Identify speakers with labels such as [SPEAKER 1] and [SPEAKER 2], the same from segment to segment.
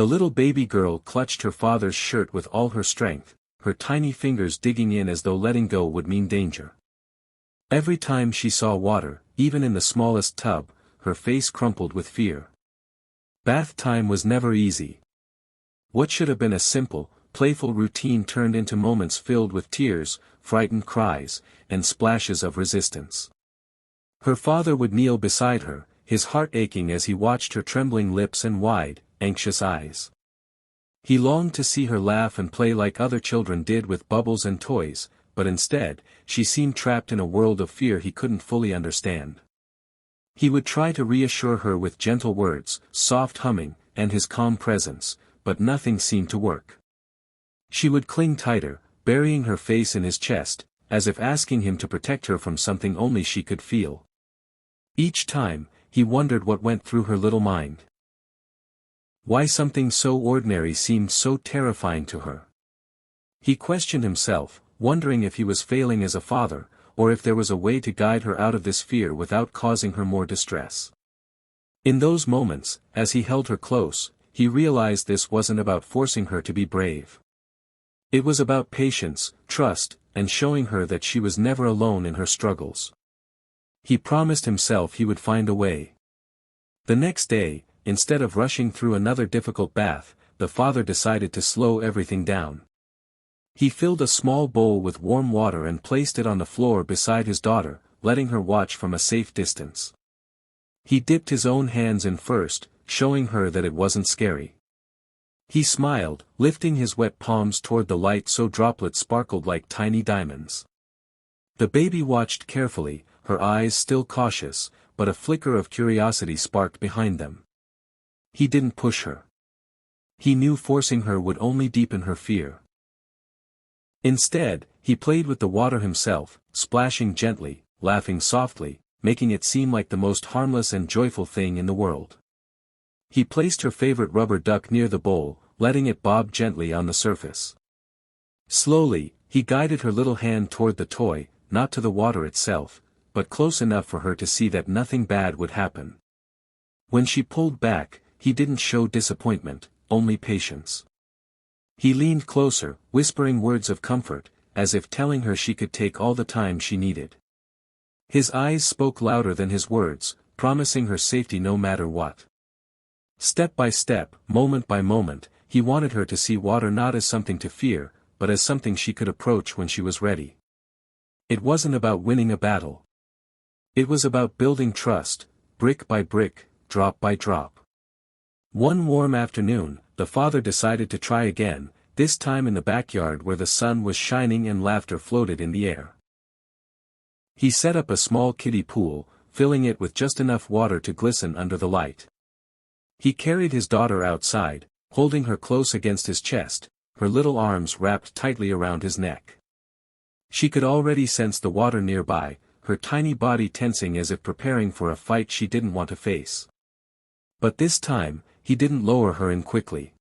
[SPEAKER 1] The little baby girl clutched her father's shirt with all her strength, her tiny fingers digging in as though letting go would mean danger. Every time she saw water, even in the smallest tub, her face crumpled with fear. Bath time was never easy. What should have been a simple, playful routine turned into moments filled with tears, frightened cries, and splashes of resistance. Her father would kneel beside her, his heart aching as he watched her trembling lips and wide, anxious eyes. He longed to see her laugh and play like other children did with bubbles and toys, but instead, she seemed trapped in a world of fear he couldn't fully understand. He would try to reassure her with gentle words, soft humming, and his calm presence, but nothing seemed to work. She would cling tighter, burying her face in his chest, as if asking him to protect her from something only she could feel. Each time, he wondered what went through her little mind. Why something so ordinary seemed so terrifying to her. He questioned himself, wondering if he was failing as a father, or if there was a way to guide her out of this fear without causing her more distress. In those moments, as he held her close, he realized this wasn't about forcing her to be brave. It was about patience, trust, and showing her that she was never alone in her struggles. He promised himself he would find a way. The next day, instead of rushing through another difficult bath, the father decided to slow everything down. He filled a small bowl with warm water and placed it on the floor beside his daughter, letting her watch from a safe distance. He dipped his own hands in first, showing her that it wasn't scary. He smiled, lifting his wet palms toward the light so droplets sparkled like tiny diamonds. The baby watched carefully, her eyes still cautious, but a flicker of curiosity sparked behind them. He didn't push her. He knew forcing her would only deepen her fear. Instead, he played with the water himself, splashing gently, laughing softly, making it seem like the most harmless and joyful thing in the world. He placed her favorite rubber duck near the bowl, letting it bob gently on the surface. Slowly, he guided her little hand toward the toy, not to the water itself, but close enough for her to see that nothing bad would happen. When she pulled back, he didn't show disappointment, only patience. He leaned closer, whispering words of comfort, as if telling her she could take all the time she needed. His eyes spoke louder than his words, promising her safety no matter what. Step by step, moment by moment, he wanted her to see water not as something to fear, but as something she could approach when she was ready. It wasn't about winning a battle. It was about building trust, brick by brick, drop by drop. One warm afternoon, the father decided to try again, this time in the backyard where the sun was shining and laughter floated in the air. He set up a small kiddie pool, filling it with just enough water to glisten under the light. He carried his daughter outside, holding her close against his chest, her little arms wrapped tightly around his neck. She could already sense the water nearby, her tiny body tensing as if preparing for a fight she didn't want to face. But this time, he didn't lower her in quickly.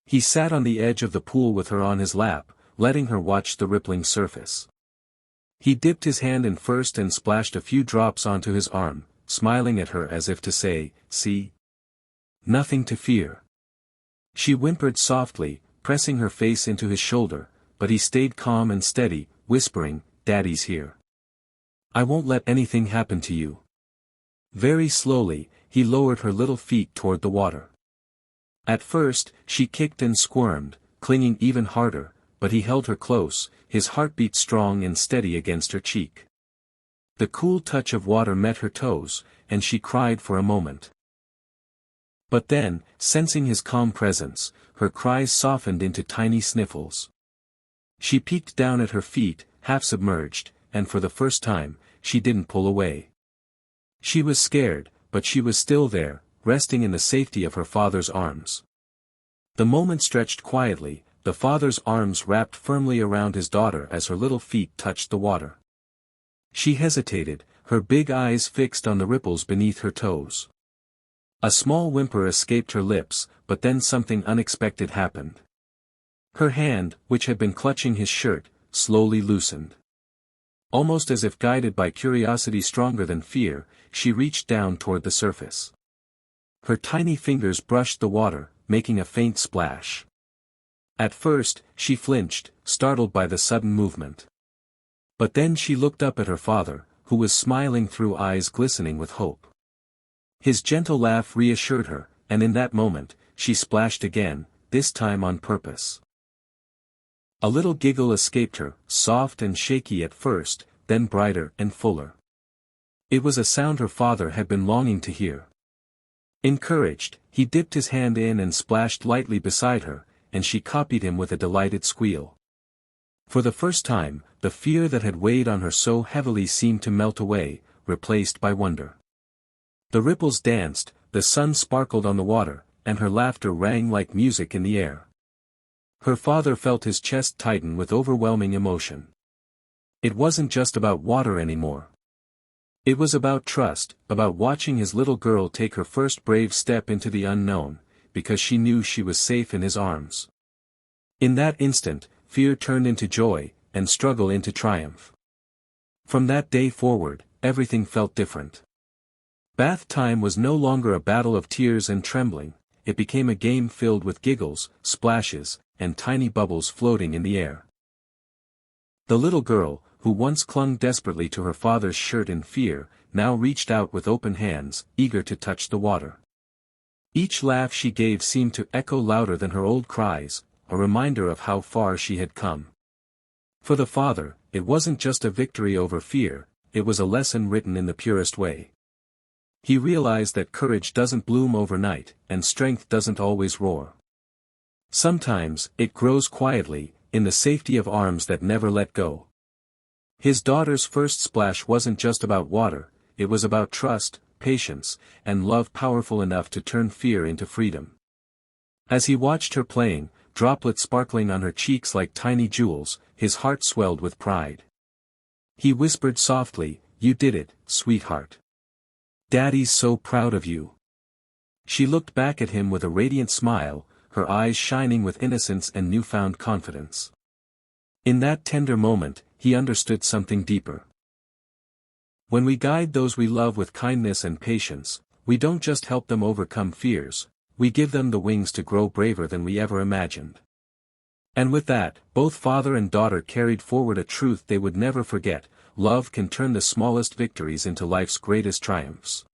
[SPEAKER 1] He sat on the edge of the pool with her on his lap, letting her watch the rippling surface. He dipped his hand in first and splashed a few drops onto his arm, smiling at her as if to say, "See? Nothing to fear." She whimpered softly, pressing her face into his shoulder, but he stayed calm and steady, whispering, "Daddy's here. I won't let anything happen to you." Very slowly, he lowered her little feet toward the water. At first, she kicked and squirmed, clinging even harder, but he held her close, his heartbeat strong and steady against her cheek. The cool touch of water met her toes, and she cried for a moment. But then, sensing his calm presence, her cries softened into tiny sniffles. She peeked down at her feet, half submerged, and for the first time, she didn't pull away. She was scared, but she was still there, resting in the safety of her father's arms. The moment stretched quietly, the father's arms wrapped firmly around his daughter as her little feet touched the water. She hesitated, her big eyes fixed on the ripples beneath her toes. A small whimper escaped her lips, but then something unexpected happened. Her hand, which had been clutching his shirt, slowly loosened. Almost as if guided by curiosity stronger than fear, she reached down toward the surface. Her tiny fingers brushed the water, making a faint splash. At first, she flinched, startled by the sudden movement. But then she looked up at her father, who was smiling through eyes glistening with hope. His gentle laugh reassured her, and in that moment, she splashed again, this time on purpose. A little giggle escaped her, soft and shaky at first, then brighter and fuller. It was a sound her father had been longing to hear. Encouraged, he dipped his hand in and splashed lightly beside her, and she copied him with a delighted squeal. For the first time, the fear that had weighed on her so heavily seemed to melt away, replaced by wonder. The ripples danced, the sun sparkled on the water, and her laughter rang like music in the air. Her father felt his chest tighten with overwhelming emotion. It wasn't just about water anymore. It was about trust, about watching his little girl take her first brave step into the unknown, because she knew she was safe in his arms. In that instant, fear turned into joy, and struggle into triumph. From that day forward, everything felt different. Bath time was no longer a battle of tears and trembling, it became a game filled with giggles, splashes, and tiny bubbles floating in the air. The little girl, who once clung desperately to her father's shirt in fear, now reached out with open hands, eager to touch the water. Each laugh she gave seemed to echo louder than her old cries, a reminder of how far she had come. For the father, it wasn't just a victory over fear, it was a lesson written in the purest way. He realized that courage doesn't bloom overnight, and strength doesn't always roar. Sometimes, it grows quietly, in the safety of arms that never let go. His daughter's first splash wasn't just about water, it was about trust, patience, and love powerful enough to turn fear into freedom. As he watched her playing, droplets sparkling on her cheeks like tiny jewels, his heart swelled with pride. He whispered softly, "You did it, sweetheart. Daddy's so proud of you." She looked back at him with a radiant smile, her eyes shining with innocence and newfound confidence. In that tender moment, he understood something deeper. When we guide those we love with kindness and patience, we don't just help them overcome fears, we give them the wings to grow braver than we ever imagined. And with that, both father and daughter carried forward a truth they would never forget: love can turn the smallest victories into life's greatest triumphs.